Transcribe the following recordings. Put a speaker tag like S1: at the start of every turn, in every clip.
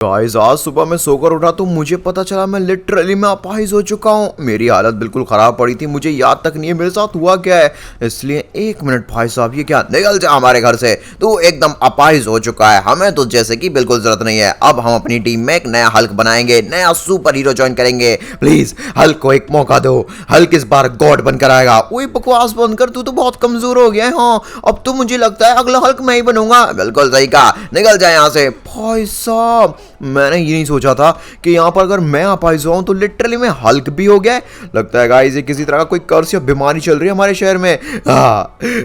S1: Guys आज सुबह मैं सोकर उठा तो मुझे पता चला मैं लिटरली में अपाहिज हो चुका हूँ। मेरी हालत बिल्कुल खराब पड़ी थी, मुझे याद तक नहीं है मेरे साथ हुआ क्या है। इसलिए एक मिनट भाई साहब, ये क्या, निकल जा हमारे घर से, तू एकदम अपाहिज हो चुका है, हमें तो जैसे की बिल्कुल जरूरत नहीं है। अब हम अपनी टीम में एक नया हल्क बनाएंगे, नया सुपर हीरो ज्वाइन करेंगे। प्लीज हल्क को एक मौका दो, हल्क इस बार गॉड बनकर आएगा। वही बकवास बंद कर, तू तो बहुत कमजोर हो गया है। हाँ अब तो मुझे लगता है अगला हल्क मैं ही बनूंगा। बिल्कुल सही कहा, निकल जाए यहाँ से। भाई साहब मैंने ये नहीं सोचा था कि यहाँ पर अगर मैं अपाहिज हुआ हूं तो लिटरली में हल्क भी हो गया है। लगता है गाइस ये किसी तरह का कोई कर्स या बीमारी चल रही है हमारे शहर में।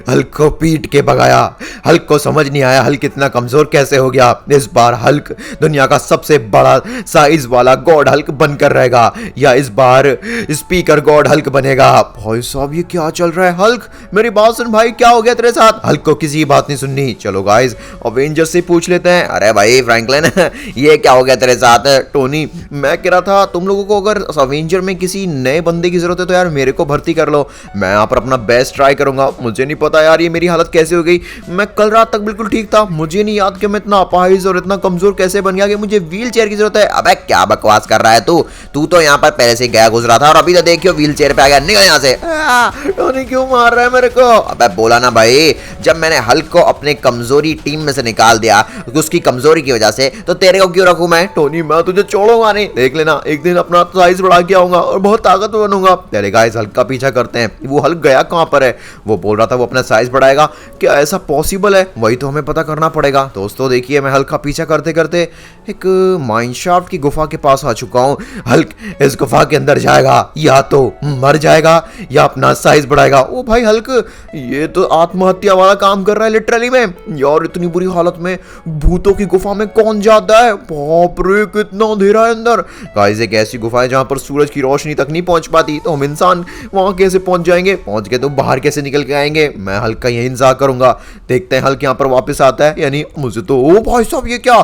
S1: हल्क को पीट के भगाया। हल्क को समझ नहीं आया हल्क इतना कमजोर कैसे हो गया। इस बार हल्क दुनिया का सबसे बड़ा साइज वाला गॉड हल्क बनकर रहेगा, या इस बार स्पीकर गॉड हल्क बनेगा। भाई साहब ये क्या चल रहा है। हल्क मेरी बात सुन भाई, क्या हो गया तेरे साथ। हल्क को किसी की बात नहीं सुननी। चलो गाइस अवेंजर्स से पूछ लेते हैं। अरे भाई फ्रैंकलिन ये क्या हो गया तेरे साथ। टोनी मैं कह रहा था तुम लोगों को अगर अवेंजर में किसी नए बंदे की जरूरत है तो यार मेरे को भर्ती कर लो, मैं यहाँ पर अपना बेस्ट ट्राई करूंगा। मुझे नहीं पता यार ये मेरी हालत कैसे हो गई। मैं कल रात तक बिल्कुल ठीक था, मुझे नहीं याद कि मैं इतना अपाहिज और इतना कमजोर कैसे बन गया कि मुझे व्हील चेयर की जरूरत है। अबे क्या बकवास कर रहा है तू तो यहाँ पर पहले से गया गुजरा था और अभी तो देखियो व्हील चेयर पे आ गया। निकल यहाँ से। टोनी क्यों मार रहा है मेरे को। अबे बोला ना भाई, जब मैंने हल्क को अपने कमजोरी टीम में से निकाल दिया उसकी कमजोरी की वजह से, तो तेरे को क्यों रखूं मैं। टोनी मैं तुझे छोड़ूंगा नहीं, देख लेना एक दिन अपना साइज बढ़ा के आऊंगा और बहुत ताकतवर बनूंगा। पहले गाइस हल्क का पीछा करते हैं। वो हल्क गया कहां पर है। वो बोल रहा था वो अपना साइज बढ़ाएगा, क्या ऐसा पॉसिबल है। वही तो हमें पता करना पड़ेगा। दोस्तों देखिए मैं हल्क का पीछा करते करते एक माइनशाफ्ट की गुफा के पास आ चुका हूं। हल्क इस गुफा के अंदर जाएगा, या तो मर जाएगा या अपना साइज बढ़ाएगा। ओ भाई हल्क ये तो आत्महत्या वाला काम कर रहा है लिटरली में। यार इतनी बुरी हालत में भूतों की गुफा में कौन जाता है। बाप रे कितना अंधेरा है अंदर। गाइस एक ऐसी गुफा है जहां पर सूरज की रोशनी तक नहीं पहुंच पाती, तो हम इंसान वहां कैसे पहुंच जाएंगे। पहुंच के तो बाहर कैसे निकल के आएंगे। मैं हल्क का यही इंतजार करूंगा, देखते हैं हल्क यहाँ पर वापस आता है यानी मुझे तो। ओ भाई साहब ये क्या।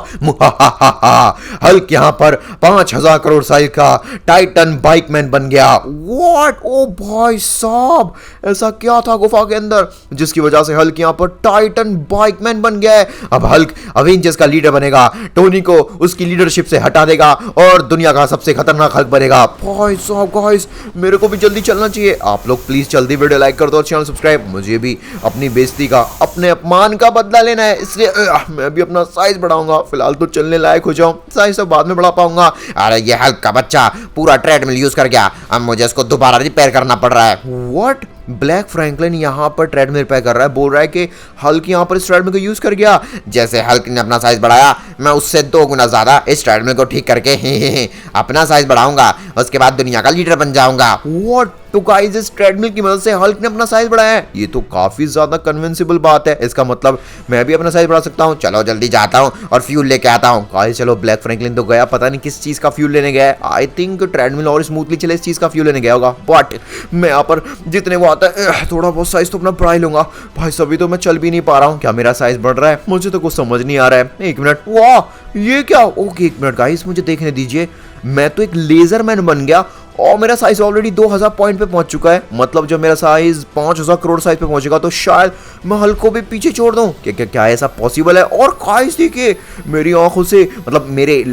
S1: हल्क यहाँ पर 5,000 करोड़ साइज का टाइटन बाइकमैन बन गया। व्हाट। ओ भाई साहब ऐसा क्या था गुफा के अंदर जिसकी वजह से हल्क यहाँ पर टाइटन बाइकमैन बन गया है। अब हल्क अवेंजर्स का लीडर बनेगा, टोनी को उसकी लीडरशिप से हटा देगा और दुनिया का सबसे खतरनाक हल्क बनेगा। भाई साहब गाइस मेरे को भी जल्दी चलना चाहिए। आप लोग प्लीज जल्दी वीडियो लाइक कर दो और चैनल सब्सक्राइब। मुझे भी अपनी बेइज्जती का, अपने अपमान का बदला लेना है, इसलिए मैं भी अपना साइज बढ़ाऊंगा। फिलहाल तो चलने लायक हो जाऊं, साइज सब बाद में बढ़ा पाऊंगा। अरे ये हल्क का बच्चा पूरा ट्रेडमिल यूज कर गया, अब मुझे इसको दोबारा रिपेयर करना पड़ रहा है। व्हाट। ब्लैक फ्रैंकलिन यहाँ पर ट्रेडमिल रिपेयर कर रहा है, बोल रहा है कि हल्क यहाँ पर इस ट्रेडमिल को यूज कर गया। जैसे हल्क ने अपना साइज बढ़ाया, मैं उससे 2 गुना ज्यादा इस ट्रेडमिल को ठीक करके अपना साइज बढ़ाऊंगा, उसके बाद दुनिया का लीडर बन जाऊंगा। व्हाट। तो गाइस इस ट्रेडमिल की मदद से हल्क ने अपना साइज बढ़ाया है, ये तो काफी ज्यादा कन्विंसिबल बात है। इसका मतलब मैं भी अपना साइज बढ़ा सकता हूँ। चलो जल्दी जाता हूँ और फ्यूल लेके आता हूँ। गाइस चलो ब्लैक फ्रैंकलिन तो गया, पता नहीं किस चीज का फ्यूल लेने गया है। आई थिंक ट्रेडमिल और स्मूथली चले इस चीज का फ्यूल लेने गया होगा। बट मैं यहाँ पर जितने वो आता है थोड़ा बहुत साइज तो अपना बढ़ा लूंगा। भाई सभी तो मैं चल भी नहीं पा रहा हूँ, क्या मेरा साइज बढ़ रहा है। मुझे तो कुछ समझ नहीं आ रहा है। एक मिनट, वाह ये क्या। ओके एक मिनट गाइस मुझे देखने दीजिए, मैं तो एक लेजर मैन बन गया और मेरा साइज ऑलरेडी 2000 पॉइंट पे पहुंच चुका है। मतलब जब मेरा साइज 5000 करोड़ साइज पे पहुंचेगा तो शायद मैं हल्क को भी पीछे छोड़ दूं। क्या ऐसा पॉसिबल है। और गाइस देखिए मेरी आंखों से, मतलब मेरे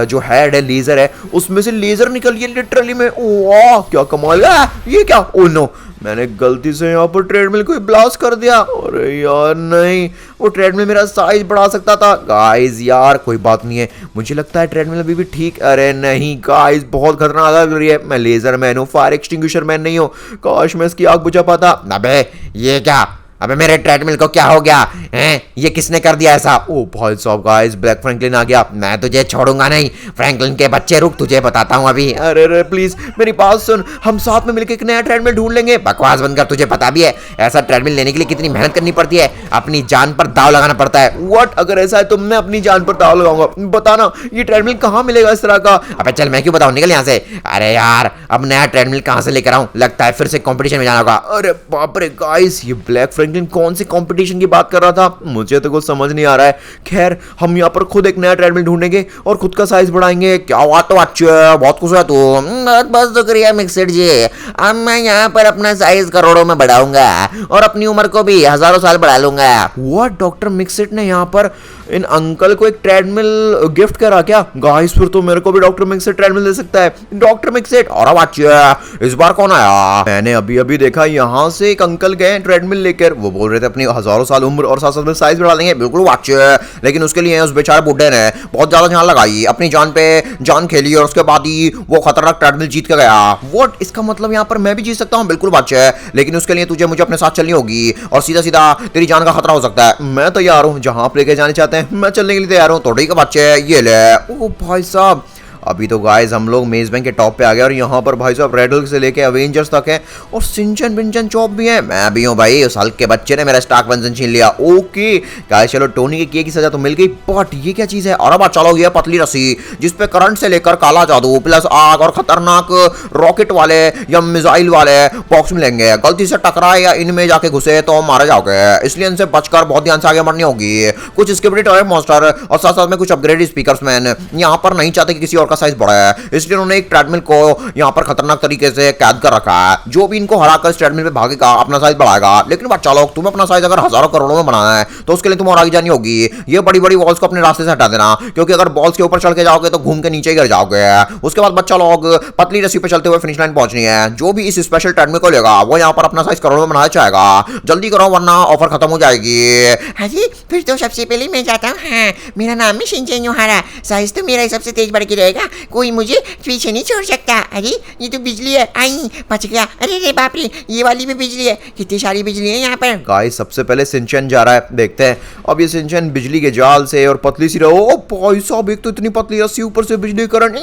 S1: जो हेड है लेजर है उसमें से लेजर निकल गया लिटरली में। वाह क्या कमाल है। ये क्या। ओ नो मैंने गलती से यहाँ पर ट्रेडमिल को ब्लास्ट कर दिया। अरे यार नहीं, वो ट्रेडमिल मेरा साइज बढ़ा सकता था। गाइस यार कोई बात नहीं है, मुझे लगता है ट्रेडमिल अभी भी ठीक। अरे नहीं गाइस बहुत खतरनाक लग रही है। मैं लेजर मैन हूँ, फायर एक्सटिंग्विशर मैन नहीं हूँ। काश मैं इसकी आग बुझा पाता। अबे ये क्या। अबे मेरे ट्रेडमिल को क्या हो गया हैं, ये किसने कर दिया ऐसा। ओ भाई साहब गाइस ब्लैक फ्रैंकलिन आ गया, मैं तुझे छोड़ूंगा नहीं। फ्रैंकलिन के बच्चे रुक, तुझे बताता हूँ अभी। अरे अरे प्लीज मेरी बात सुन, हम साथ में मिलकर एक नया ट्रेडमिल ढूंढ लेंगे। बकवास बनकर, तुझे पता भी है ऐसा ट्रेडमिल लेने के लिए कितनी मेहनत करनी पड़ती है, अपनी जान पर दाव लगाना पड़ता है। व्हाट। अगर ऐसा है तो मैं अपनी जान पर दाव लगाऊंगा। बताना ये ट्रेडमिल कहाँ मिलेगा इस तरह का। अबे चल मैं क्यों बताऊँ, निकल यहाँ से। अरे यार अब नया ट्रेडमिल कहाँ से लेकर आऊँ, लगता है फिर से कॉम्पिटिशन में जाना होगा। अरे बाप रे गाइस ये ब्लैक फ्रैंकलिन कौन से कंपटीशन की बात कर रहा था, मुझे तो कुछ समझ नहीं आ रहा है। खैर हम यहाँ पर खुद एक नया ट्रेडमिल ढूंढेंगे और खुद का साइज बढ़ाएंगे। क्या बात, तो अच्छा बहुत खुश है तू।
S2: बहुत बहुत शुक्रिया मिक्सर जी। अब मैं यहाँ पर अपना साइज करोड़ों में बढ़ाऊंगा और अपनी उम्र को भी हजारों साल बढ़ा लूंगा।
S1: व्हाट, डॉक्टर मिक्सिट ने यहाँ पर इन अंकल को एक ट्रेडमिल गिफ्ट करा क्या? गाइस फिर तो मेरे को भी डॉक्टर मिक्सिट ट्रेडमिल दे सकता है। डॉक्टर मिक्सिट, और अच्छा इस बार कौन आया? मैंने अभी अभी देखा यहाँ से एक अंकल गए ट्रेडमिल लेकर, वो बोल रहे थे अपनी हजारों साल उम्र और साथ साथ में साइज बढ़ा लेंगे। बिल्कुल अच्छे, लेकिन उसके लिए उस बेचारे बुड्ढे ने बहुत ज्यादा जान लगाई, अपनी जान पे जान खेली और उसके बाद ही वो खतरनाक ट्रेडमिल जीत के गया। व्हाट, इसका मतलब यहाँ पर मैं भी जीत सकता हूँ? बिल्कुल बच्चे, लेकिन उसके लिए तुझे मुझे अपने साथ चलनी होगी और सीधा सीधा तेरी जान का खतरा हो सकता है। मैं तैयार हूँ, जहाँ आप लेके जाने चाहते हैं मैं चलने के लिए तैयार हूँ। तो ठीक है बच्चे, ये ले। ओ भाई साहब, अभी तो गाइस हम लोग मेज बैंक के टॉप पे आ गए और यहाँ पर भाई साहब रेड हल्क से लेके अवेंजर्स तक है और सिंचन बिंचन चॉप भी है। मैं भी हूँ भाई, उस हल्क के बच्चे ने मेरा स्टार्क पेंशन छीन लिया। ओके गाइस, चलो टोनी के किए की सजा तो मिल गई, बट ये क्या चीज है? और अब चलो, ये पतली रस्सी जिसपे करंट से लेकर काला जादू प्लस आग और खतरनाक रॉकेट वाले या मिसाइल वाले बॉक्स मिलेंगे। गलती से टकराए या इनमें जाके घुसे तो मारे जाओगे, इसलिए इनसे बचकर बहुत ध्यान से आगे बढ़नी होगी। कुछ स्किबिडी टॉय मॉन्स्टर और साथ साथ में कुछ अपग्रेड स्पीकर्स मैन यहाँ पर नहीं चाहते कि किसी और का साइज बढ़ा है, इसलिए उन्होंने एक ट्रेडमिल को यहाँ पर खतरनाक तरीके से कैद कर रखा है। जो भी इनको हराकर इस ट्रेडमिल पे भागेगा अपना साइज बढ़ाएगा। लेकिन बच्चा लोग, तुम्हें अपना साइज अगर हजारों करोड़ों में बनाना है तो उसके लिए तुम्हें और आगे जानी होगी। ये बड़ी बड़ी वॉल्स को अपने रास्ते से हटा देना, क्योंकि अगर बॉल्स के ऊपर चढ़ के जाओगे तो घूम के नीचे गिर जाओगे। उसके बाद बच्चा लोग पतली रस्सी पे चलते हुए फिनिश लाइन पहुंचनी है। जो भी इस स्पेशल ट्रेडमिल को लेगा वो यहाँ पर अपना साइज करोड़ों में बनाना चाहेगा। जल्दी करो वरना ऑफर खत्म हो जाएगी।
S2: हाँ जी, फिर तो सबसे पहले मैं जाता हूँ। हाँ, मेरा नाम है शिनचैन योहारा, साइज तो मेरा सबसे तेज बढ़ के रहेगा, कोई मुझे पीछे नहीं छोड़ सकता। अरे ये तो बिजली है, आई बच गया। अरे रे बाप रे, ये वाली भी बिजली है, कितनी सारी बिजली है यहाँ पर।
S1: गाइस सबसे पहले सिंचन जा रहा है, देखते हैं। अब ये सिंचन बिजली के जाल से और पतली सी रहो। ओ भाई साहब, एक तो इतनी पतली रस्सी, ऊपर से बिजली करंट।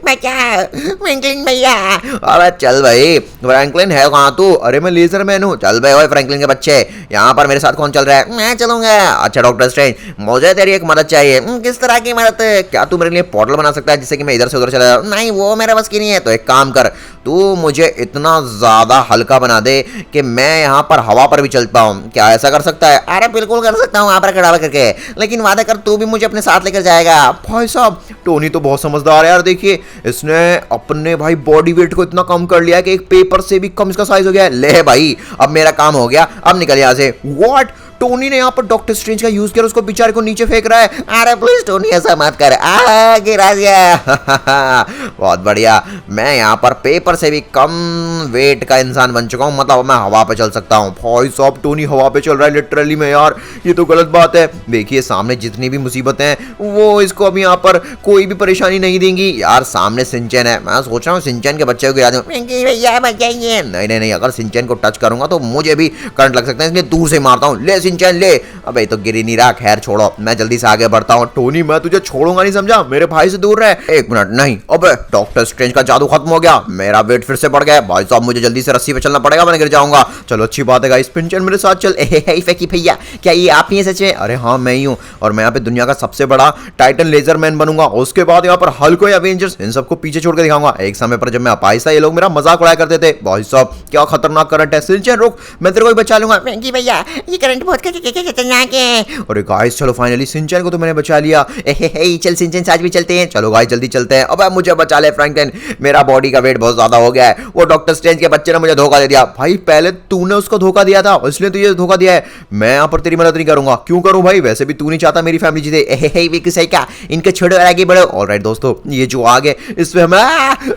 S2: बचा फ्रैंकलिन भैया।
S1: अरे चल भाई, फ्रैंकलिन है कहाँ तू? अरे मैं लेजर मैन हूँ। चल भाई, ओए फ्रैंकलिन के बच्चे, यहाँ पर मेरे साथ कौन चल रहा है?
S2: मैं चलूंगा।
S1: अच्छा डॉक्टर स्ट्रेंज, मुझे तेरी एक मदद चाहिए।
S2: किस तरह की मदद?
S1: क्या तू मेरे लिए पोर्टल बना सकता है जिससे कि मैं इधर से उधर चला जाऊं?
S2: नहीं, वो मेरा बस की नहीं है।
S1: तो एक काम कर, तू मुझे इतना ज्यादा हल्का बना दे कि मैं यहाँ पर हवा पर भी चलता हूँ। क्या ऐसा कर सकता है?
S2: अरे बिल्कुल कर सकता हूँ, वहाँ पर खड़ा करके, लेकिन वादा कर तू भी मुझे अपने साथ लेकर जाएगा।
S1: भाई साहब, टोनी तो बहुत समझदार है यार। देखिए, इसने अपने भाई बॉडी वेट को इतना कम कर लिया है कि एक पेपर से भी कम इसका साइज हो गया है। ले भाई, अब मेरा काम हो गया, अब निकल यहाँ से। व्हाट, टोनी ने यहाँ पर डॉक्टर स्ट्रेंज का यूज किया, उसको बेचारे को नीचे फेंक रहा है।
S2: अरे प्लीज टोनी, ऐसा मत कर। गिरा दिया।
S1: बहुत बढ़िया, मैं यहाँ पर पेपर से भी कम वेट का इंसान बन चुका हूँ, मतलब मैं हवा पे चल सकता हूँ। भाई साहब, टोनी हवा पे चल रहा है लिटरली में यार, ये तो गलत बात है। देखिए सामने जितनी भी मुसीबतें हैं वो इसको अभी यहाँ पर कोई भी परेशानी नहीं देंगी। यार सामने सिंचन है, मैं सोच रहा हूँ सिंचन के बच्चे को गिरा दूं।
S2: भैया बचाइए।
S1: नहीं नहीं नहीं, अगर सिंचन को टच करूंगा तो मुझे भी करंट लग सकता है, इसलिए दूर से मारता हूँ। ले सिंचन ले। अबे तो गिर ही नहीं रहा, खैर छोड़ो, मैं जल्दी से आगे बढ़ता हूँ। टोनी मैं तुझे छोड़ूंगा नहीं, समझा? मेरे भाई से दूर रहे। एक मिनट, नहीं। अबे डॉक्टर स्ट्रेंज का जादू खत्म हो गया, मेरा वेट फिर से बढ़ गया। भाई साहब मुझे जल्दी से रस्सी पे चलना पड़ेगा, मैं गिर जाऊंगा। चलो अच्छी बात है गाइस, सिंचन मेरे साथ चल।
S2: फेंकी भैया, क्या ये आप ही हैं सच में?
S1: अरे हाँ मैं ही हूँ, और मैं यहाँ पे दुनिया का सबसे बड़ा टाइटन लेजर मैन बनूंगा। उसके बाद यहाँ पर हल्क या एवेंजर्स, इन सबको पीछे छोड़ के दिखाऊंगा। एक समय पर जब मैं अपाहिज था, ये लोग मेरा मजाक उड़ाया करते थे। भाई साहब क्या खतरनाक करंट है। सिंचन रुक, मैं तेरे को भी बचा लूंगा।
S2: फेंकी भैया, ये करंट बहुत खतरनाक है।
S1: अरे गाइस चलो, फाइनली सिंचन को तो मैंने बचा लिया।
S2: चल सिंचन, आज भी चलते हैं।
S1: चलो गाइस जल्दी चलते हैं। अब मुझे बचा ले फ्रैंकलिन, मेरा बॉडी का वेट बहुत ज्यादा हो गया है। वो डॉक्टर स्ट्रेंज के बच्चे ने मुझे धोखा दे दिया। भाई पहले तूने उसको धोखा दिया था, इसलिए तुझे धोखा दिया है। मैं यहाँ पर तेरी मदद नहीं करूंगा। क्यों करूं भाई? वैसे भी तू नहीं चाहता मेरी फैमिली जीते।
S2: सही का, इनके छोड़ो और आगे बढ़ो।
S1: ऑलराइट दोस्तों, ये जो आगे इस पे हम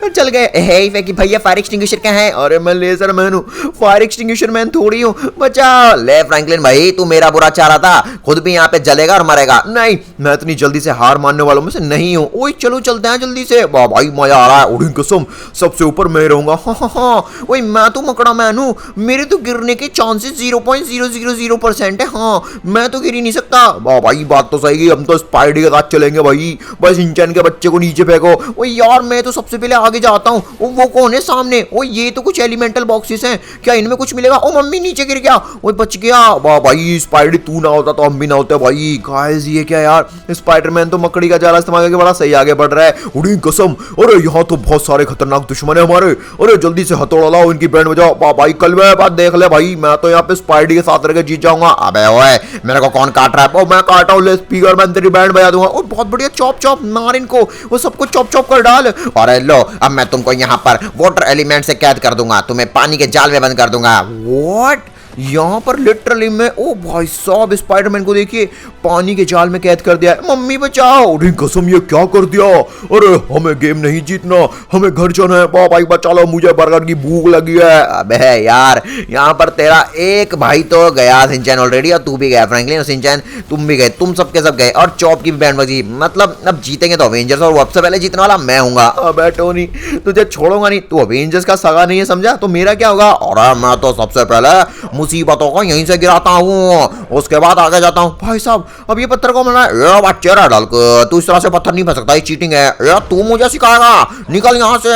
S2: चल गए। फेंकी भैया, फायर एक्सटिंग्विशर कहाँ है?
S1: अरे मैं लेजर मैन हूँ, फायर एक्सटिंग्विशर मैन थोड़ी हूँ। बचा
S2: ले फ्रैंकलिन भाई, तू मेरा बुरा चाह रहा था, खुद भी यहाँ पे जलेगा और मरेगा।
S1: नहीं, मैं इतनी जल्दी से हार मानने वालों में से नहीं हूँ। ओए चलो चलते हैं जल्दी से। वाह भाई मजा आ रहा है, उड़ी कसम सबसे ऊपर मैं रहूंगा। हाँ, ओए मैं तो मकड़ा मैन हूँ, मेरे तो गिरने के चांसेस 0.000% है। हाँ, मैं तो गिर ही नहीं सकता। वाह भाई बात तो सही, हम तो स्पाइडर के साथ चलेंगे भाई। बस सिंचन के बच्चे को नीचे फेंको। ओए यार मैं तो सबसे पहले आगे जाता हूँ। वो कौन है सामने? ओ ये तो कुछ एलिमेंटल बॉक्सेस हैं, क्या इनमें कुछ मिलेगा? ओ मम्मी नीचे गिर गया। ओए बच गया। वाह भाई स्पाइडर तू ना होता तो हम भी ना होते भाई। गाइस ये क्या यार, स्पाइडरमैन तो मकड़ी का जाला इस्तेमाल करके बड़ा सही आगे बढ़ रहा है। उड़ी कसम, अरे यहाँ तो बहुत सारे खतरनाक दुश्मन है हमारे। अरे जल्दी से हथौड़ा लाओ, इनकी बैंड बजाओ। भाई कल मैं बात देख ले भाई, मैं तो यहाँ पे स्पाइडी के साथ रह के जीत जाऊंगा। अबे ओए मेरे को कौन काट रहा है? ओ मैं काटा हूँ, ले स्पीकर मैन तेरी बैंड बजा दूंगा। और बहुत बढ़िया, चॉप चॉप मार इनको, वो सबको चॉप चॉप कर डाल। अरे लो अब मैं तुमको यहाँ पर वाटर एलिमेंट से कैद कर दूंगा, तुम्हें पानी के जाल में बंद कर दूंगा। व्हाट? यहाँ पर लिटरली में, ओ भाई साहब स्पाइडरमैन को देखिए पानी के जाल में कैद कर दिया है। मम्मी बचाओ। अरे कसम ये क्या कर दिया? अरे हमें गेम नहीं जीतना, हमें घर जाना है। भाई बचा लो, मुझे बर्गर की भूख लगी है। अबे यार यहाँ पर तेरा एक भाई तो गया सिंचैन ऑलरेडी, और तू भी गया फ्रैंकलिन और सिंचैन तुम भी गए, तुम सबके सब गए। और चॉप की भी बैंड बजी। मतलब अब जीतेंगे तो अवेंजर्स, और सबसे पहले जीतने वाला मैं हूंगा। अबे टोनी तुझे छोड़ूंगा नहीं, तू अवेंजर्स का सगा नहीं है समझा, तो मेरा क्या होगा? और मैं तो सबसे पहले मुसीबतों को यहीं से गिराता हूँ, उसके बाद आगे जाता हूँ। भाई साहब अब ये पत्थर को मिला है, बच्चे डाल कर तू इस तरह से पत्थर नहीं फंस सकता, ये चीटिंग है। यार तू मुझे सिखाएगा? निकल यहाँ से,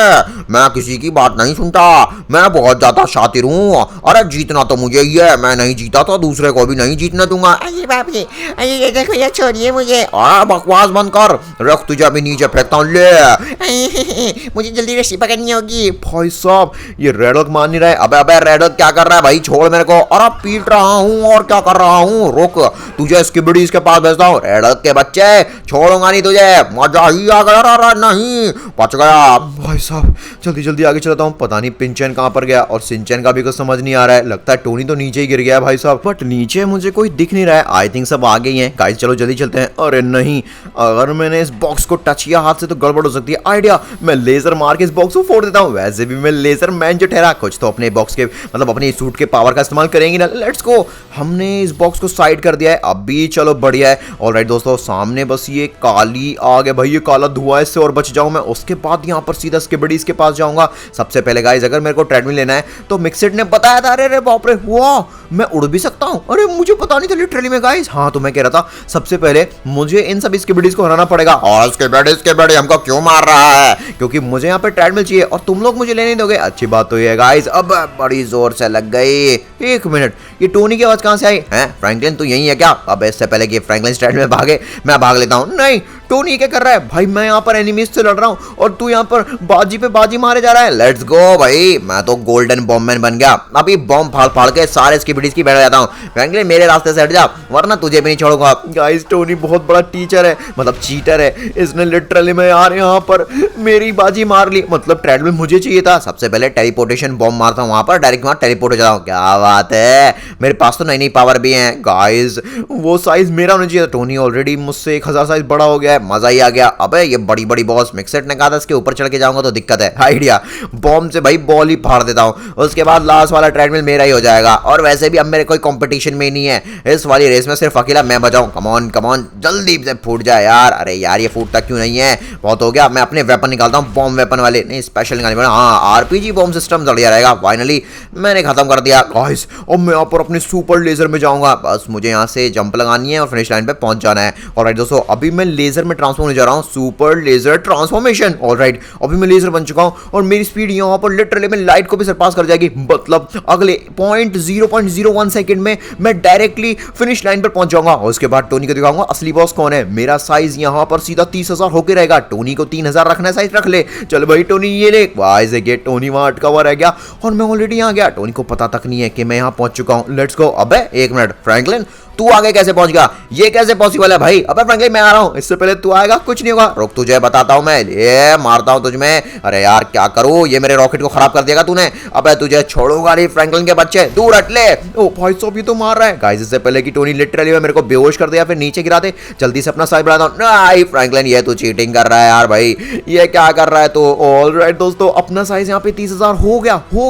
S1: मैं किसी की बात नहीं सुनता, मैं बहुत ज्यादा शातिर हूँ। अरे जीतना तो मुझे ही है, मैं नहीं जीता तो दूसरे को भी नहीं जीतने दूंगा।
S2: अरे बाप रे, अरे ये देखो यार, छोड़िए मुझे।
S1: बकवास बंद कर, रख तुझे अभी नीचे फेंकता हूँ। ले
S2: मुझे जल्दी रस्सी पकड़नी होगी।
S1: भाई साहब ये रेडक मान नहीं रहा है। अबे रेडक क्या कर रहा है भाई? छोड़ मेरे को। और अब पीट रहा हूँ और क्या कर रहा हूँ, रुक तुझे स्किबिडी इसके पास भेजता हूँ। रेडक के बच्चे छोड़ूंगा नहीं तुझे, मजा ही आ गया। नहीं बच गया। भाई साहब जल्दी जल्दी आगे चलता हूँ। पता नहीं पिंचैन कहाँ पर गया, और सिंचैन का भी कुछ समझ नहीं आ रहा है। लगता है टोनी तो नीचे ही गिर गया भाई साहब, बट नीचे मुझे कोई दिख नहीं रहा है। आई थिंक सब आ गई हैं गाइस, चलो जल्दी चलते हैं। अरे नहीं, अगर मैंने इस बॉक्स को टच किया हाथ से तो गड़बड़ हो सकती है। आइडिया, मैं लेजर मार के इस बॉक्स को फोड़ देता हूँ। वैसे भी मैं लेजर मैन जो ठहरा, कुछ तो अपने बॉक्स के मतलब अपने सूट के पावर का इस्तेमाल करेंगे ना। लेट्स गो, हमने इस बॉक्स को साइड कर दिया है अभी, चलो बढ़िया है। ऑलराइट दोस्तों, सामने बस ये काली आ गया भाई, ये काला धुआं, इससे और बच जाऊं मैं। उसके बाद यहाँ पर सीधा स्किबिडीज के पास जाऊंगा। सबसे पहले गाइस अगर मेरे को ट्रेडमिल लेना है तो मिक्सिट ने बताया था। अरे बाप रे, वाह मैं उड़ भी सकता हूँ। अरे मुझे पता नहीं था लिटरली में गाइस। हाँ तो मैं कह रहा था सबसे पहले मुझे इन सब स्किबिडीज को हराना पड़ेगा। और स्किबिडी हमको क्यों मार रहा है? क्योंकि मुझे यहाँ पे ट्रेडमिल चाहिए और तुम लोग मुझे लेने दोगे। अच्छी बात तो ये है गाइस। अब बड़ी जोर से लग गई। एक मिनट, ये टोनी की आवाज कहाँ से आई है? फ्रैंकलिन तू यही है क्या? अब इससे पहले कि फ्रैंकलिन स्ट्रेट में भागे, मैं भाग लेता हूँ। नहीं टोनी क्या कर रहा है भाई? मैं यहाँ पर एनिमीज से लड़ रहा हूँ और तू यहाँ पर बाजी पे बाजी मारे जा रहा है। लेट्स गो भाई, मैं तो गोल्डन बॉम्बमैन बन गया। अभी बॉम्ब फाड़ फाड़ के सारे स्किबिडीज की बैठ जाता हूँ। फ्रैंकलिन मेरे रास्ते से हट जा, वरना तुझे भी नहीं छोड़ूंगा। गाइस टोनी बहुत बड़ा टीचर है, मतलब चीटर है। इसने लिटरली में यार यहाँ पर मेरी बाजी मार ली। मतलब ट्रेडमिल मुझे चाहिए था। सबसे पहले टेलीपोर्टेशन बॉम्ब मारता हूँ वहां पर, डायरेक्ट वहां टेलीपोर्ट हो जाता हूँ। क्या बात है, मेरे पास तो नई नई पावर भी है गाइस। वो साइज मेरा होना चाहिए। टोनी ऑलरेडी मुझसे 1000 साइज बड़ा हो गया है, मजा ही आ गया। अबे ये बड़ी बड़ी बॉस, मिक्सेट ने कहा था इसके ऊपर चढ़ के जाऊंगा तो दिक्कत है। आइडिया, बॉम्ब से भाई बॉल ही फाड़ देता हूँ। उसके बाद लास्ट वाला ट्रेडमिल मेरा ही हो जाएगा। और वैसे भी अब मेरे कोई कंपटीशन में नहीं है, इस वाली रेस में सिर्फ अकेला मैं बचाऊं। कमॉन कमॉन जल्दी से फूट जाए यार। अरे यार ये फूटता क्यों नहीं है? बहुत हो गया। मैं अपने वेपन निकालता हूँ, बॉम्ब वेपन वाले नहीं, स्पेशल निकालने पड़ेगा। हाँ आरपीजी बॉम्ब सिस्टम बढ़िया रहेगा। फाइनली मैंने खत्म कर दिया गाइस। अब मैं यहाँ पर अपने सुपर लेजर में जाऊंगा। बस मुझे यहाँ से जंप लगानी है और फिनिश लाइन पे पहुंच जाना है। ऑलराइट दोस्तों, अभी मैं लेजर में ट्रांसफॉर्म होने जा रहा हूँ, सुपर लेजर ट्रांसफॉर्मेशन। ऑलराइट अभी मैं लेजर बन चुका हूँ और मेरी स्पीड यहाँ पर लिटरली में लाइट को भी सरपास कर जाएगी। मतलब अगले 0.01 सेकंड में मैं डायरेक्टली फिनिश लाइन पर पहुंच जाऊंगा। और उसके बाद टोनी को दिखाऊंगा असली बॉस कौन है। मेरा साइज यहाँ पर सीधा 30,000 होके रहेगा। टोनी को 3000 रखना है, साइज रख ले। चल भाई टोनी ये ले। वाई से गेट, टोनी वहां अटका हुआ रह गया और मैं ऑलरेडी यहाँ गया। टोनी को पता तक नहीं है कि मैं यहाँ पहुंच चुका हूँ। Let's go. अबे एक मिनट, फ्रैंकलिन तू आगे कैसे पहुंच गया? ये कैसे पॉसिबल है भाई? अबे फ्रैंकलिन मैं आ रहा हूं, इससे पहले तू आएगा, कुछ नहीं होगा। रुक तुझे बताता हूं मैं, ये मारता हूं तुझमें। अरे यार क्या करूं, ये मेरे रॉकेट को खराब कर देगा तूने। अबे तुझे छोड़ूंगा नहीं फ्रैंकलिन के बच्चे, दूर हट ले। ओ भाई साहब ये तो मार रहा है गाइस। इससे पहले कि टोनी लिटरली मेरे को बेहोश कर दिया फिर नीचे गिरा दे, जल्दी से अपना साइड बढ़ाता हूं। नहीं फ्रैंकलिन ये तू चीटिंग कर रहा है यार भाई, ये क्या कर रहा है तू? ऑलराइट दोस्तों, अपना साइज यहाँ पे 30,000 हो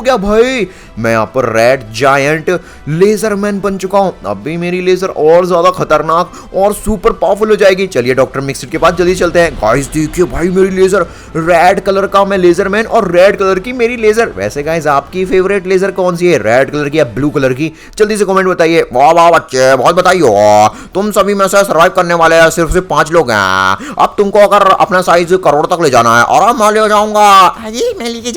S1: गया भाई। मैं यहाँ पर रेड जायंट लेजर मैन बन चुका हूँ। अभी मेरी लेजर और ज्यादा खतरनाक और सुपर पावरफुल हो जाएगी। चलिए डॉक्टर मिक्सिट के पास जल्दी चलते हैं। गाइस देखिए भाई मेरी लेजर, रेड कलर का मैं लेजर मैन और रेड कलर की मेरी लेजर। वैसे गाइस आपकी फेवरेट लेजर कौन सी है, रेड कलर की या ब्लू कलर की? जल्दी से कमेंट बताइए। वाह वाह बच्चे बहुत बताइए, तुम सभी में से सर्वाइव करने वाले हैं सिर्फ 5 लोग हैं। अब तुमको अगर अपना साइज करोड़ तक ले जाना है और मैं ले जाऊंगा।
S2: अरे मैं लेके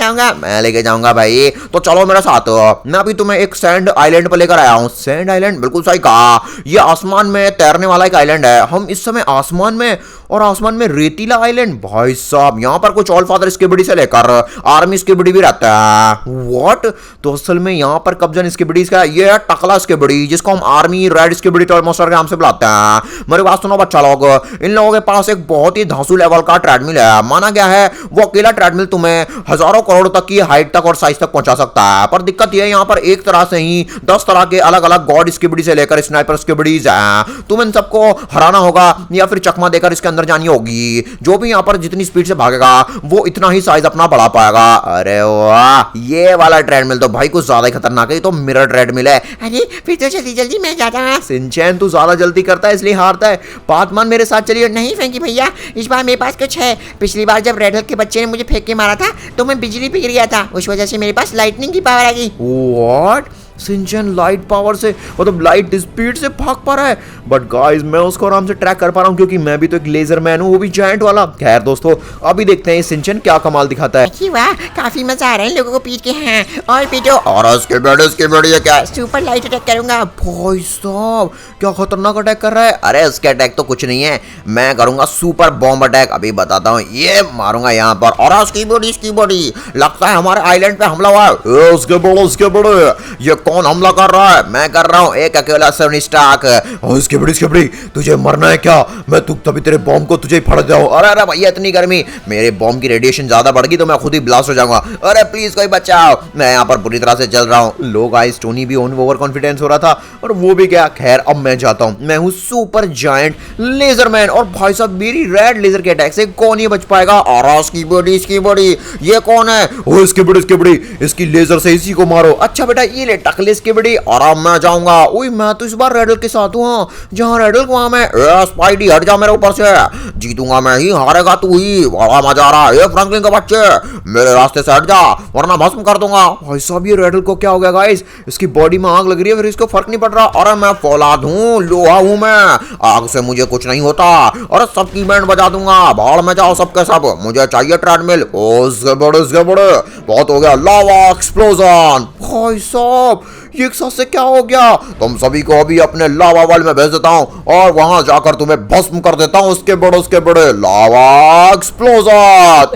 S1: जाऊंगा भाई, तो चलो मेरे साथ। मैं अभी तुम्हें एक सैंड आइलैंड पर लेकर आया हूँ। सैंड आइलैंड, बिल्कुल सही कहा। ये आसमान में तैरने वाला एक आइलैंड है। हम इस समय आसमान में और आसमान में रेतीला आइलैंड। भाई साहब यहाँ पर कुछ ऑल फादर स्केबिडी से लेकर आर्मी स्केबिडी भी रहता है। व्हाट? तो असल में यहाँ पर कब्जा स्केबिडीज का ये है टकला स्केबिडी, जिसको हम आर्मी रेड स्केबिडी टॉय मॉन्स्टर के नाम से बुलाते हैं। मेरी बात सुनो बच्चा लोग, इन लोगों के पास एक बहुत ही धांसू लेवल का ट्रेडमिल है। माना गया है वो अकेला ट्रेडमिल तुम्हें हजारों करोड़ तक की हाइट तक और साइज तक पहुंचा सकता है। पर दिक्कत यह है यहाँ पर एक तरह से ही 10 तरह के अलग अलग गॉड स्केबिडी से लेकर स्नाइपर स्केबिडीज हैं। तुम इन सबको हराना होगा या फिर चकमा देकर इसके अंदर जानी होगी। जो भी यहाँ पर जितनी स्पीड से भागेगा वो इतना ही साइज अपना बढ़ा पाएगा। अरे वाह, ये वाला ट्रेडमिल तो भाई कुछ ज्यादा ही खतरनाक है। तो मिरर ट्रेडमिल है।
S2: अरे फिर तो जल्दी जल्दी मैं जाता हूँ।
S1: सिंचैन तू ज्यादा जल्दी करता है इसलिए हारता है। बात मान, मेरे साथ चलिए।
S2: नहीं फ्रैंकी भैया, इस बार मेरे पास कुछ है। पिछली बार जब रेड हल्क के बच्चे ने मुझे फेंक के मारा था तो मैं बिजली पे गिर गया था, उस वजह से मेरे पास लाइटनिंग की पावर आ गई।
S1: व्हाट? सिंचन लाइट पावर से, मतलब लाइट स्पीड से भाग पा रहा है। बट गाइस मैं उसको आराम से ट्रैक कर पा रहा हूँ क्योंकि मैं भी तो एक लेजर मैन हूँ, वो भी जायंट वाला। खैर दोस्तों, अभी देखते हैं सिंचन क्या कमाल दिखाता है।
S2: वाह, काफी मजा आ रहा है लोगों को पीट के। हाँ, और पीटो।
S1: और उसके बढ़िया क्या?
S2: सुपर लाइट अटैक करूंगा।
S1: भाई साहब क्या खतरनाक अटैक कर रहा है। अरे उसके अटैक तो कुछ नहीं है, मैं करूंगा सुपर बॉम्ब अटैक। अभी बताता हूँ, ये मारूंगा यहाँ पर। और उसकी बॉडी लगता है हमारे आइलैंड पे हमला हुआ है। उसके बड़े ये कौन हमला कर रहा है? मैं कर रहा हूँ एक अकेला सनी स्टार्क। उसके बड़ी तुझे मरना है क्या? मैं तभी तेरे बॉम्ब को तुझे फड़ जाऊं। अरे भैया इतनी गर्मी, मेरे बॉम्ब की रेडिएशन ज्यादा बढ़ गई तो मैं खुद ही ब्लास्ट हो जाऊंगा। अरे प्लीज कोई बचाओ, मैं यहाँ पर बुरी तरह से जल रहा हूँ। लो गाइस, टोनी भी ओवर कॉन्फिडेंस हो रहा था और वो भी गया। खैर अब मैं जाता हूँ। मैं हूँ सुपर जायंट लेजर मैन और भाई साहब मेरी रेड लेजर के अटैक से कौन ही बच पाएगा? और इसकी बॉडी ये कौन है? ओ इसकी बड़ी इसकी लेजर से इसी को मारो। अच्छा बेटा ये ले टकले इसकी बड़ी। और अब मैं जाऊंगा। ओए मैं तो इस बार रेड हल्क के साथ हूँ, जहाँ रेड हल्क वहां मैं। स्पाइडी हट जा मेरे ऊपर से, जीतूंगा मैं ही, हारेगा तू ही। बड़ा मजा आ रहा है। फ्रैंकलिन के बच्चे मेरे रास्ते से हट जा वरना भस्म कर दूंगा। भाई साहब ये रेड हल्क को क्या हो गया गाइस? इसकी बॉडी में आग लग रही है फिर इसको फर्क नहीं पड़ रहा। अरे मैं फौलाद हूँ, लोहा हूँ मैं, आग से मुझे कुछ नहीं होता। और सबकी बैंड बजा दूंगा। भाड़ में जाओ सबके सब, मुझे चाहिए ट्रेडमिल। उसके बड़े बहुत हो गया। लावा एक्सप्लोजन। भाई साहब ये एक साथ से क्या हो गया? तुम सभी को अभी अपने लावा वर्ल्ड में भेज देता हूँ और वहां जाकर तुम्हें भस्म कर देता हूँ। उसके बड़े लावा एक्सप्लोजन।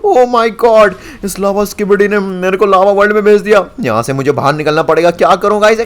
S1: ओ माय गॉड, इस लावा स्किबिडी ने मेरे को लावा वर्ल्ड में भेज दिया। यहाँ से मुझे बाहर निकलना पड़ेगा। क्या करूँ गाइस?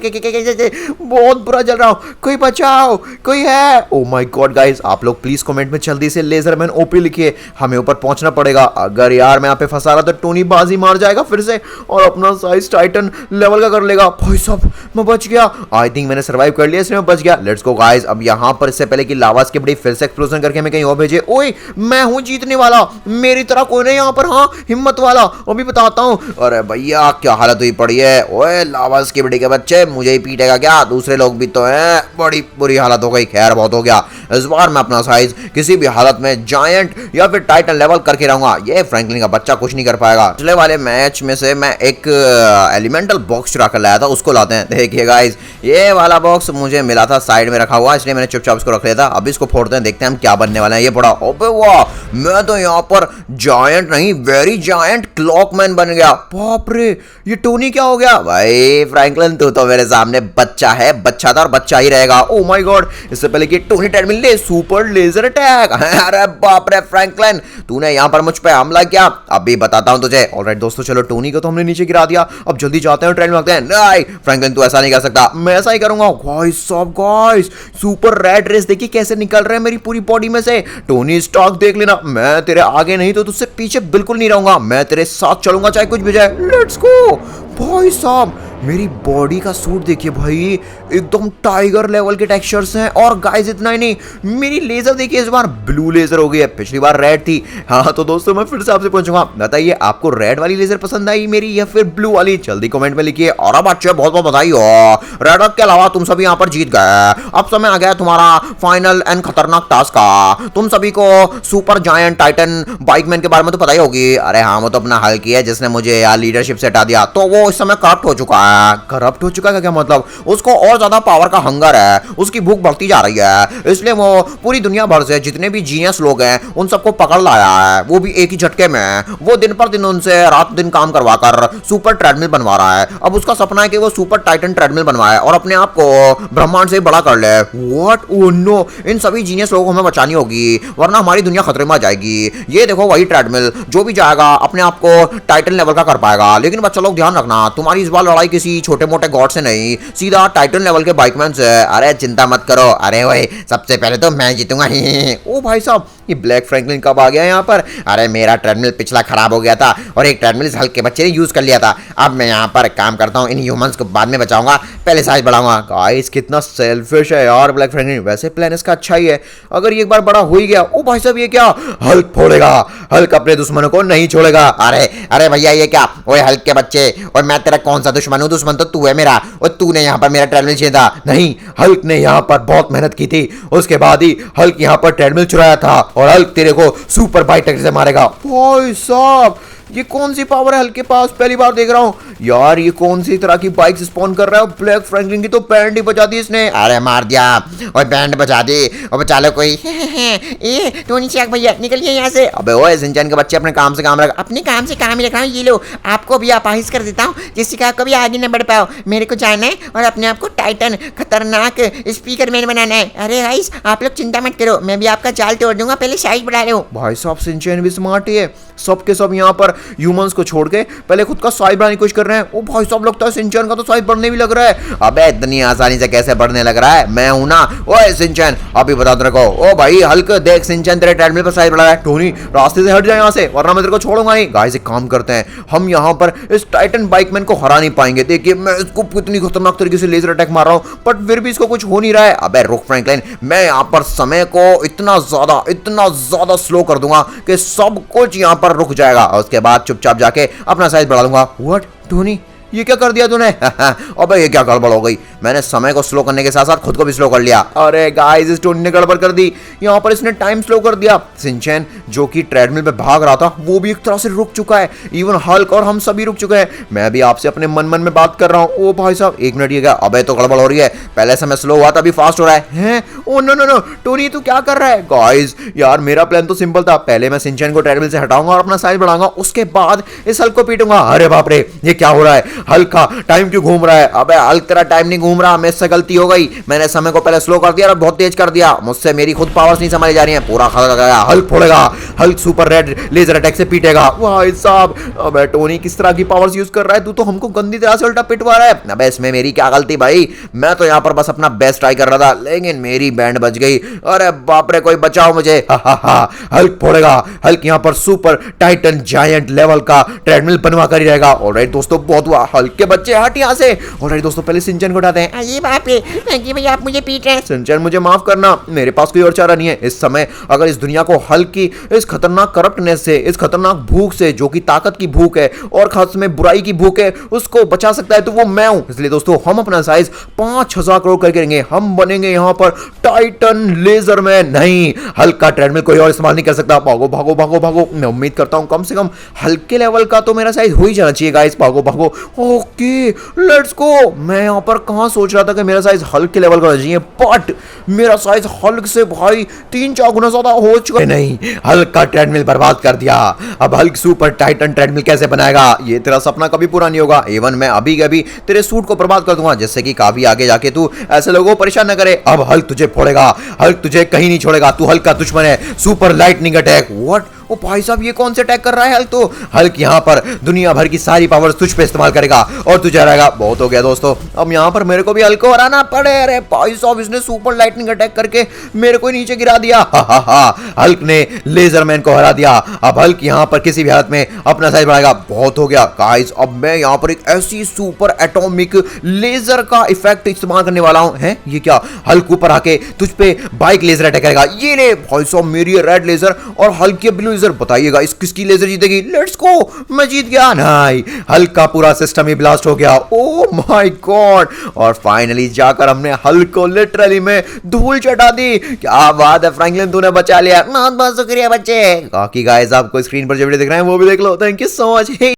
S1: बहुत बुरा जल रहा हूँ, कोई बचाओ, कोई है? ओ माय गॉड गाइस, आप लोग प्लीज कमेंट में जल्दी से लेजरमैन ओपी लिखिए, हमें ऊपर पहुंचना पड़ेगा। अगर यार मैं यहाँ पे फंसा रहा तो टोनी बाजी मार जाएगा फिर से और अपना साइज टाइटन लेवल का कर लेगा। भाई साहब मैं बच गया। आई थिंक मैंने सर्वाइव कर लिया, इसलिए मैं बच गया। Let's go guys. अब यहाँ पर इससे पहले कि लावा की बड़ी फिर से एक्सप्लोजन करके हमें कहीं और भेजे। ओए मैं हूँ जीतने वाला, मेरी तरह कोई नहीं यहाँ पर। हाँ हिम्मत वाला, अभी बताता हूँ। अरे भैया क्या हालत हुई पड़ी है। ओए लावा की बड़ी के बच्चे मुझे ही पीटेगा क्या? दूसरे लोग भी तो हैं। बड़ी बुरी हालत हो गई। खैर बहुत हो गया, इस बार मैं अपना साइज किसी भी हालत में जायंट या फिर टाइटन लेवल करके रहूंगा। ये फ्रैंकलिन का बच्चा कुछ नहीं कर पाएगा। पिछले वाले मैच में से मैं एक एलिमेंटल बॉक्स चुरा कर लाया था, उसको लाते हैं। देखिए गाइस ये वाला बॉक्स मुझे मिला था साइड में रखा हुआ, इसलिए मैंने चुपचाप इसको रख लिया था। अब इसको फोड़ते हैं, देखते हैं हम क्या बनने वाले हैं। ये पड़ा, ओबे वाह, मैं तो यहाँ पर जायंट नहीं वेरी जायंट क्लॉकमैन बन गया। बाप रे ये टोनी क्या हो गया? भाई फ्रैंकलिन तू तो मेरे सामने बच्चा है, बच्चा था और बच्चा ही रहेगा। ओ माय गॉड, इससे पहले कि टोनी ट्रेडमिल ले सुपर लेजर अटैक। अरे बाप रे फ्रैंकलिन तूने यहाँ पर मुझ पे हमला किया, अभी बताता हूँ तुझे। ऑलराइट दोस्तों चलो, टोनी को तो हमने नीचे गिरा दिया, अब जल्दी जाते हैं ट्रेडमिल लगते हैं। नहीं फ्रैंकलिन तू ऐसा नहीं कर सकता, मैं ऐसा ही करूंगा। गाइस सब गाइस सुपर रेड रेस देखिए कैसे निकल रहे हैं मेरी पूरी बॉडी में से। टोनी स्टार्क देख लेना, मैं तेरे आगे नहीं तो तुझसे पीछे बिल्कुल नहीं रहूंगा, मैं तेरे साथ चलूंगा चाहे कुछ भी जाए। Let's go. भाई साहब मेरी बॉडी का सूट देखिए भाई, एकदम टाइगर लेवल के टेक्सचर्स हैं। और गाइस इतना ही नहीं, मेरी लेजर देखिए इस बार ब्लू लेजर हो गई है, पिछली बार रेड थी। हाँ तो दोस्तों मैं फिर से आपसे पूछूंगा, बताइए आपको रेड वाली लेजर पसंद आई मेरी या फिर ब्लू वाली? जल्दी कमेंट में लिखिए। और अब अच्छे बहुत बहुत बधाई हो, रेड हल्क के अलावा तुम सभी यहाँ पर जीत गए। अब समय आ गया तुम्हारा फाइनल एंड खतरनाक टास्क का। तुम सभी को सुपर जायंट टाइटन बाइकमैन के बारे में तो पता ही होगी। अरे हाँ वो तो अपना हल्क ही है जिसने मुझे यार लीडरशिप से हटा दिया, तो वो इस समय करप्ट हो चुका है। करप्ट हो चुका है क्या मतलब? उसको और ज्यादा पावर का हंगर है, उसकी भूख बढ़ती जा रही है, इसलिए वो पूरी दुनिया भर से जितने भी जीनियस लोग हैं उन सबको पकड़ लाया है, वो भी एक ही झटके में। वो दिन पर दिन उनसे रात दिन काम करवा कर सुपर ट्रेडमिल बनवा रहा है। अब उसका सपना है कि वो सुपर टाइटन ट्रेडमिल बनवाए और अपने आप को ब्रह्मांड से बड़ा कर ले। व्हाट? ओह नो, इन सभी जीनियस लोगों को हमें बचानी होगी वरना हमारी दुनिया खतरे में आ जाएगी। ये देखो वही ट्रेडमिल, जो भी जाएगा अपने आप को टाइटन लेवल का कर पाएगा। लेकिन बच्चा लोग ध्यान रखना, तुम्हारी इस बार लड़ाई किसी छोटे मोटे गॉड से नहीं, सीधा टाइटन लेवल के बाइकमैन से। अरे चिंता मत करो, अरे वही सबसे पहले तो मैं जीतूंगा।
S2: ओ भाई साहब, ये ब्लैक फ्रैंकलिन कब आ गया यहाँ पर? अरे मेरा ट्रेडमिल पिछला खराब हो गया था और एक ट्रेडमिल इस हल्क के बच्चे ने यूज कर लिया था। अब मैं यहाँ पर काम करता हूँ, इन ह्यूमंस को बाद में बचाऊंगा, पहले साइज बढ़ाऊंगा।
S1: गाइस कितना सेल्फिश है यार ब्लैक फ्रैंकलिन। वैसे प्लान इसका अच्छा ही है, अगर ये एक बार बड़ा हो ही गया। ओ भाई साहब, ये क्या? हल्क फोड़ेगा, हल्क अपने दुश्मनों को नहीं छोड़ेगा।
S2: अरे अरे भैया ये क्या? ओए हल्क के बच्चे, और मैं तेरा कौन सा दुश्मन हूँ? दुश्मन तो तू है मेरा, और तूने यहाँ पर मेरा ट्रेडमिल छेदा।
S1: नहीं, हल्क ने यहाँ पर बहुत मेहनत की थी, उसके बाद ही हल्क यहाँ पर ट्रेडमिल चुराया था और हल्क तेरे को सुपर बाइक से मारेगा। भाई साहब, ये कौन सी पावर है हल्क के पास? पहली बार देख रहा हूँ यार। ये कौन सी तरह की बाइक स्पॉन कर रहा है? ब्लैक फ्रैंकलिन की तो बैंड ही बजा दी इसने।
S2: अरे मार दिया, और बैंड बजा दी, और बचा लो कोई। ये टोनी स्टार्क भैया निकलिए यहाँ से।
S1: अबे ओए सिंचन के बच्चे, अपने काम से काम रख।
S2: अपने काम से काम ही रख रहा हूँ। ये लो, आपको भी अपाहिज कर देता हूँ जिससे कि आप कभी आगे न बढ़ पाओ। मेरे को जाना है और अपने आप को टाइटन खतरनाक स्पीकर मैन बनाना है। अरे गाइस आप लोग चिंता मत करो, मैं भी आपका जाल तोड़ दूंगा, पहले साइज बढ़ा रहे हो।
S1: भाई साहब सिंचन भी स्मार्ट ही है, सबके सब यहाँ पर ह्यूमंस को छोड़ के पहले खुद का साइज बढ़ाने की कोशिश कर रहे हैं। ओ भाई साहब, लगता है सिंचन का तो साइज बढ़ने भी लग रहा है।
S2: अबे इतनी आसानी से कैसे बढ़ने लग रहा है? मैं हूं ना। ओए सिंचन अभी बता तेरे को। ओ भाई हल्क देख, सिंचन तेरे ट्रेडमिल पर साइज बढ़ा रहा है।
S1: टोनी रास्ते से हट जाए यहाँ से, वरना मैं तेरे को छोड़ूंगा नहीं। गाइस एक काम करते हैं, हम यहाँ पर इस टाइटन बाइकमैन को हरा नहीं पाएंगे। देखिए मैं इसको कितनी खतरनाक तरीके से लेजर अटैक मार रहा हूँ, बट फिर भी इसको कुछ हो नहीं रहा है। अबे रुक फ्रैंकलिन, मैं यहाँ पर समय को इतना ज्यादा स्लो कर दूंगा कि सब कुछ यहाँ पर रुक जाएगा, और उसके बाद चुपचाप जाके अपना साइज बढ़ा लूंगा। व्हाट टोनी, ये क्या कर दिया तूने? अबे ये क्या गड़बड़ हो गई? मैंने समय को स्लो करने के साथ साथ खुद को भी स्लो कर लिया। अरे गाइस इस टोनी ने गड़बड़ कर दी, यहाँ पर इसने टाइम स्लो कर दिया। सिंचन जो कि ट्रेडमिल पे भाग रहा था वो भी एक तरह से रुक चुका है, इवन हल्क और हम सभी रुक चुके हैं। मैं भी आपसे अपने मन मन में बात कर रहा हूँ। ओ भाई साहब एक मिनट, ये क्या? अबे तो गड़बड़ हो रही है, पहले समय स्लो हुआ था अभी फास्ट हो रहा है। Oh no no no Tony, तू क्या कर रहा है? गाइस यार मेरा प्लान तो सिंपल था, पहले मैं सिंचन को ट्रेडमिल से हटाऊंगा और अपना साइज बढ़ाऊंगा, उसके बाद इस हल्क को पीटूंगा। अरे बाप रे, ये क्या हो रहा है? हल्क का टाइम क्यों घूम रहा है? अबे हल्क तेरा टाइम नहीं घूम रहा, मेरे से गलती हो गई। मैंने समय को पहले स्लो कर दिया और बहुत तेज कर दिया, मुझसे मेरी खुद पावर्स नहीं संभाली जा रही हैं। पूरा खतरा गया, हल्क फोड़ेगा, Hulk super red laser attack से पीटेगा। भाई साहब, अबे टोनी किस तरह की पावर्स यूज कर रहा है? तू तो हमको गंदी तरह से उल्टा पिटवा रहा है। अबे इसमें मेरी क्या गलती भाई? मैं तो यहाँ पर बस अपना बेस्ट ट्राई कर रहा था, लेकिन मेरी बैंड बज गई। अरे बाप रे, कोई बचाओ मुझे। हल्क फोड़ेगा, हल्क यहाँ पर सुपर टाइटन जायंट लेवल का ट्रेडमिल बनवा कर ही रहेगा। ऑलराइट दोस्तों, बहुत हुआ, हल्क के बच्चे हट यहाँ से। ऑलराइट दोस्तों, पहले सिंचन को उठाते हैं।
S2: ये बाप रे, भैया आप मुझे पीट रहे हैं।
S1: सिंचन मुझे माफ करना, मेरे पास कोई और चारा नहीं है इस समय। अगर इस दुनिया को हल्क की इस खतरनाक करप्टनेस से, इस खतरनाक भूख से, जो कि ताकत की भूख है और खास में बुराई की भूख है, उसको बचा सकता है तो वो मैं हूं। इसलिए दोस्तों हम अपना साइज 5000 करोड़ करके रहेंगे। हम बनेंगे यहाँ पर टाइटन लेजर मैन। नहीं, हल्क का ट्रेडमिल कोई और इस्तेमाल नहीं कर सकता। भागो भागो भागो भागो। मैं उम्मीद करता हूं कम से कम हल्क के लेवल का तो मेरा साइज हो ही जाना चाहिए गाइस। भागो भागो। Okay let's go. मैं यहाँ पर कहाँ सोच रहा था कि मेरा साइज हल्क के लेवल का होना चाहिए, बट मेरा साइज हल्क से भाई 3-4 गुना ज्यादा हो चुका है। नहीं, हल्क का ट्रेडमिल बर्बाद कर दिया। अब हल्क सुपर टाइटन ट्रेडमिल कैसे बनाएगा? ये तेरा सपना कभी पूरा नहीं होगा। इवन मैं अभी के अभी तेरे सूट को बर्बाद कर दूंगा, जिससे कि काफी आगे जाके तू ऐसे लोगों को परेशान न करे। अब हल्क तुझे फोड़ेगा, हल्क तुझे कहीं नहीं छोड़ेगा। तू हल्क का दुश्मन है। Super lightning attack. व्हाट? ओ भाई साहब, ये कौन से अटैक कर रहा है हल्क? तो हल्क यहाँ पर दुनिया भर की सारी पावर तुझ पे इस्तेमाल करेगा और तुझे रहेगा। बहुत हो गया दोस्तों, अब यहाँ पर मेरे को भी हल्क को हराना पड़े। अरे भाई साहब, इसने सुपर लाइटनिंग अटैक करके मेरे को नीचे गिरा दिया। हल्क ने लेजरमैन को हरा दिया। अब हल्क यहाँ पर किसी भी हालत में अपना साइज बढ़ाएगा। बहुत हो गया गाइस, अब मैं यहाँ पर एक ऐसी सुपर एटॉमिक लेजर का इफेक्ट इस्तेमाल करने वाला हूँ। है ये क्या? हल्क ऊपर आके तुझ पे बाइक लेजर अटैक करेगा। ये ले भाई साहब, मेरी रेड लेजर और हल्क के ब्लू लेजर। बताइएगा इस किसकी लेजर जीतेगी? लेट्स गो, मैं जीत गया। नहीं, हल्क का पूरा सिस्टम ही ब्लास्ट हो गया। Oh my God. और फाइनली जाकर हमने हल्क को लिटरली में धूल चटा दी। क्या बात है फ्रैंकलिन, तूने बचा लिया।
S2: बहुत बहुत शुक्रिया बच्चे।
S1: बाकी गाइस आपको स्क्रीन पर जो वीडियो दिख रहा है वो भी देख लो। Thank you so much. Hey